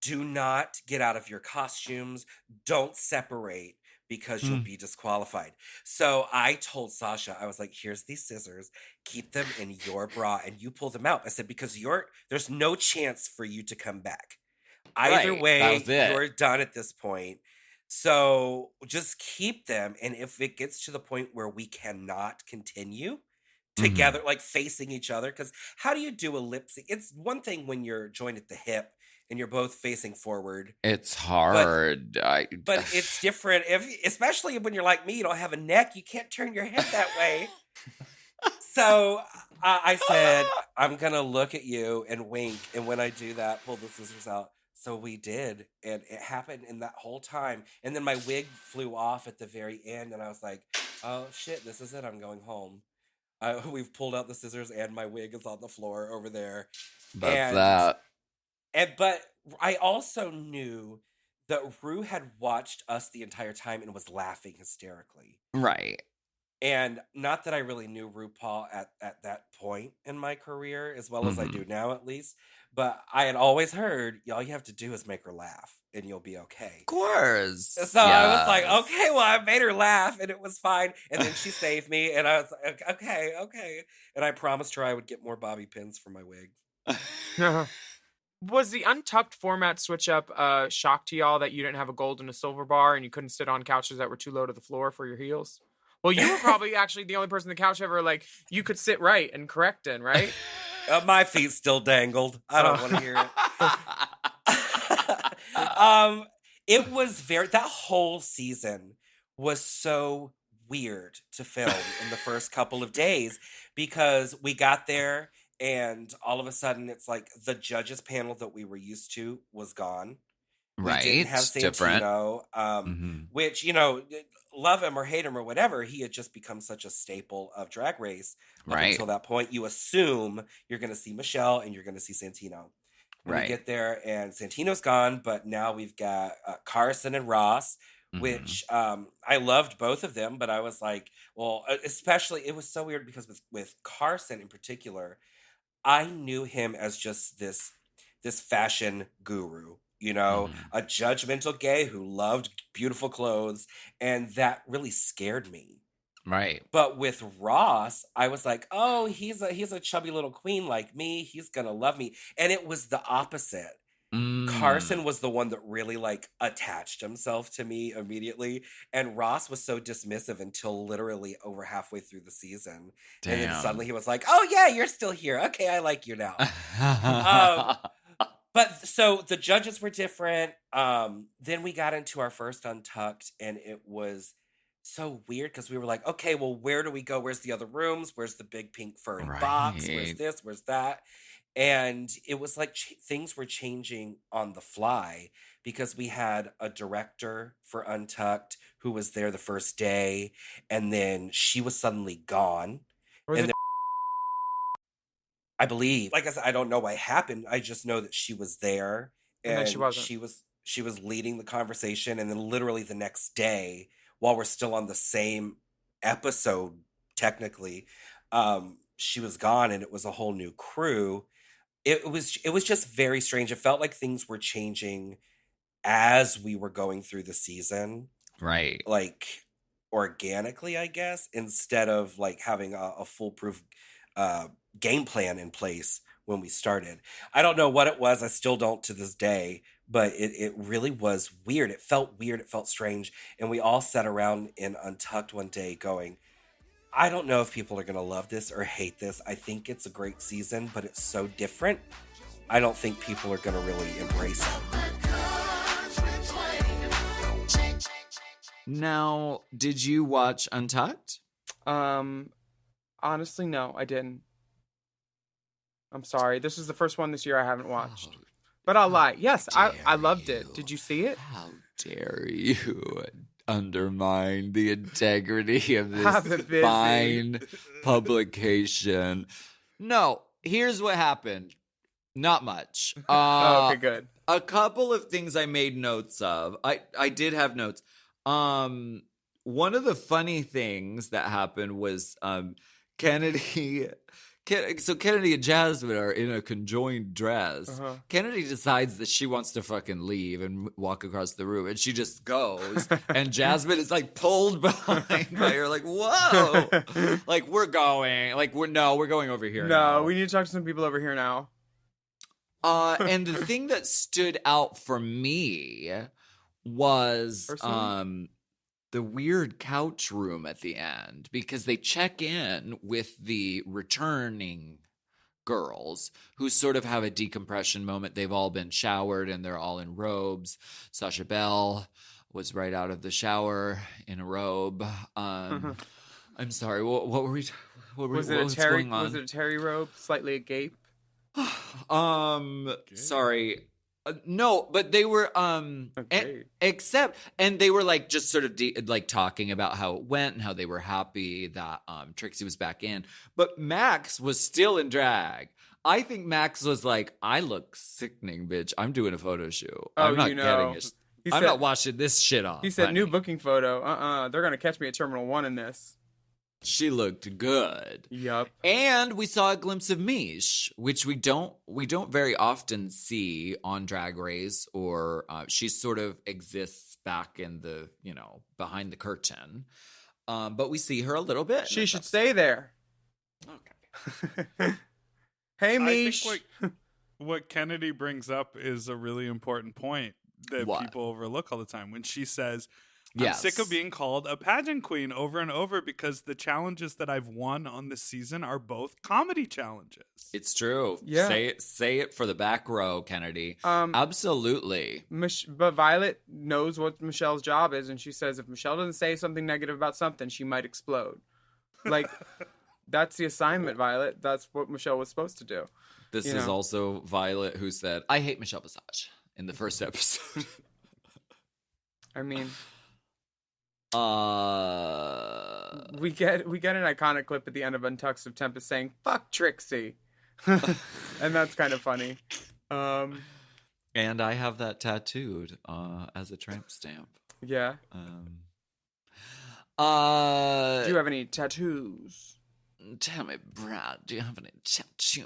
do not get out of your costumes, don't separate, because you'll be disqualified. So I told Sasha, I was like, here's these scissors, keep them in your bra, and you pull them out. I said, because there's no chance for you to come back. Either way, you're done at this point. So just keep them, and if it gets to the point where we cannot continue together, like facing each other, because how do you do a lip sync? It's one thing when you're joined at the hip, and you're both facing forward. It's hard. But it's different, especially when you're like me, you don't have a neck, you can't turn your head that way. So I said, I'm going to look at you and wink. And when I do that, pull the scissors out. So we did. And it happened in that whole time. And then my wig flew off at the very end. And I was like, oh, shit, this is it. I'm going home. We've pulled out the scissors and my wig is on the floor over there. That's that. But I also knew that Rue had watched us the entire time and was laughing hysterically. Right. And not that I really knew RuPaul at that point in my career, as well as I do now at least, but I had always heard, all you have to do is make her laugh and you'll be okay. Of course. So I was like, okay, well, I made her laugh and it was fine. And then she saved me and I was like, okay. And I promised her I would get more bobby pins for my wig. Was the Untucked format switch up shock to y'all that you didn't have a gold and a silver bar and you couldn't sit on couches that were too low to the floor for your heels? Well, you were probably actually the only person on the couch ever, you could sit right and correct in, right? My feet still dangled. I don't want to hear it. It was that whole season was so weird to film in the first couple of days because we got there and all of a sudden it's like the judges panel that we were used to was gone. Right. We didn't have Santino, which, love him or hate him or whatever, he had just become such a staple of Drag Race. Right. Until that point, you assume you're going to see Michelle and you're going to see Santino. And we get there and Santino's gone, but now we've got Carson and Ross, which I loved both of them, but I was like, well, especially, it was so weird because with Carson in particular, I knew him as just this fashion guru. A judgmental gay who loved beautiful clothes, and that really scared me. Right. But with Ross, I was like, oh, he's a chubby little queen like me. He's gonna love me. And it was the opposite. Carson was the one that really attached himself to me immediately. And Ross was so dismissive until literally over halfway through the season. Damn. And then suddenly he was like, oh yeah, you're still here. Okay, I like you now. But So the judges were different. Then we got into our first Untucked, and it was so weird because we were like, okay, well, where do we go? Where's the other rooms? Where's the big pink furry box? Where's Right. this? Where's that? And it was like things were changing on the fly because we had a director for Untucked who was there the first day, and then she was suddenly gone. Was And it- I believe, like I said, I don't know what happened. I just know that she was there, And then she wasn't. she was leading the conversation, and then literally the next day, while we're still on the same episode, technically, she was gone, and it was a whole new crew. It was just very strange. It felt like things were changing as we were going through the season, Right. like organically, I guess, instead of like having a foolproof game plan in place when we started. I don't know what it was. I still don't to this day, but it really was weird. It felt weird. It felt strange. And we all sat around in Untucked one day going, I don't know if people are going to love this or hate this. I think it's a great season, but it's so different. I don't think people are going to really embrace it. Now, did you watch Untucked? Honestly, no, I didn't. I'm sorry. This is the first one this year I haven't watched. But I'll lie. Yes, I loved it. Did you see it? How dare you undermine the integrity of I've this been busy. fine publication? No, here's what happened. Not much. Oh, okay, good. A couple of things I made notes of. I did have notes. One of the funny things that happened was Kennedy and Jasmine are in a conjoined dress. Uh-huh. Kennedy decides that she wants to fucking leave and walk across the room, and she just goes. And Jasmine is like pulled behind by her, like, whoa, like we're going over here. No, now. we need to talk to some people over here now. And the thing that stood out for me was Personally? the weird couch room at the end, because they check in with the returning girls who sort of have a decompression moment. They've all been showered and they're all in robes. Sasha Bell was right out of the shower in a robe. I'm sorry. What were we? Was it a terry robe, slightly agape? Sorry. No, but they were Okay. and they were like just sort of like talking about how it went and how they were happy that Trixie was back in. But Max was still in drag. I think Max was like, I look sickening, bitch. I'm doing a photo shoot. I'm not getting it. I'm not washing this shit off. He said, honey. new booking photo. They're going to catch me at Terminal 1 in this. She looked good. Yup. And we saw a glimpse of Mish, which we don't very often see on Drag Race, or she sort of exists back in the, behind the curtain. But we see her a little bit. She should stay there. Okay. Hey, I Mish. think what Kennedy brings up is a really important point that What? people overlook all the time. When she says, I'm Yes. sick of being called a pageant queen over and over because the challenges that I've won on this season are both comedy challenges. It's true. Yeah. Say it for the back row, Kennedy. Absolutely. But Violet knows what Michelle's job is, and she says if Michelle doesn't say something negative about something, she might explode. Like, that's the assignment, Violet. That's what Michelle was supposed to do. This is also Violet who said, I hate Michelle Visage in the first episode. I mean, Uh, we get an iconic clip at the end of Untucked of Tempest saying "fuck Trixie," and that's kind of funny. and I have that tattooed as a tramp stamp. Yeah. Do Do you have any tattoos? Tell me, Brad, do you have any tattoos?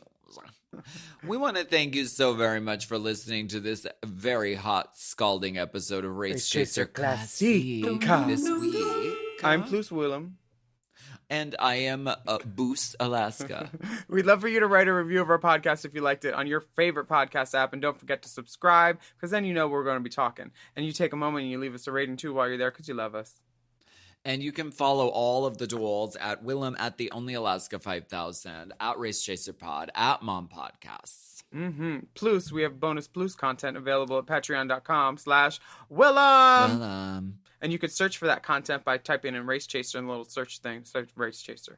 We want to thank you so very much for listening to this very hot, scalding episode of Race Chaser Classic this week. I'm Plus Willam. And I am Boos Alaska. We'd love for you to write a review of our podcast if you liked it on your favorite podcast app. And don't forget to subscribe, because then you know we're going to be talking. And you take a moment and you leave us a rating too while you're there, because you love us. And you can follow all of the duels at Willam, at The Only Alaska 5000, at Race Chaser Pod, at Mom Podcasts. Plus, we have bonus plus content available at patreon.com/Willam. Willam. And you could search for that content by typing in Race Chaser in the little search thing. Search Race Chaser.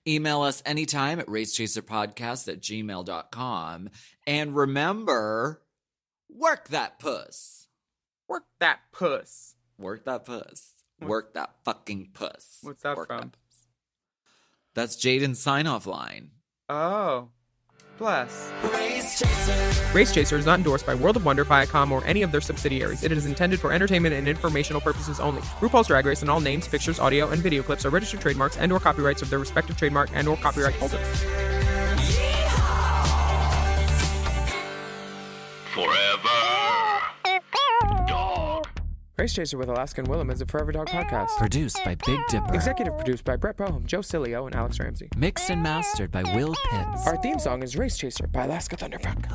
Email us anytime at racechaserpodcast@gmail.com. And remember, work that puss. Work that puss. Work that puss. Work that fucking puss. What's that Work from? puss. That's Jaden's sign-off line. Oh. Bless. Race Chaser. Race Chaser is not endorsed by World of Wonder, Viacom, or any of their subsidiaries. It is intended for entertainment and informational purposes only. RuPaul's Drag Race and all names, pictures, audio, and video clips are registered trademarks and/or copyrights of their respective trademark and/or copyright holders. Forever. Dog. Race Chaser with Alaska and Willam is a Forever Dog podcast. Produced by Big Dipper. Executive produced by Brett Boehm, Joe Cilio, and Alex Ramsey. Mixed and mastered by Will Pitts. Our theme song is Race Chaser by Alaska Thunderfuck.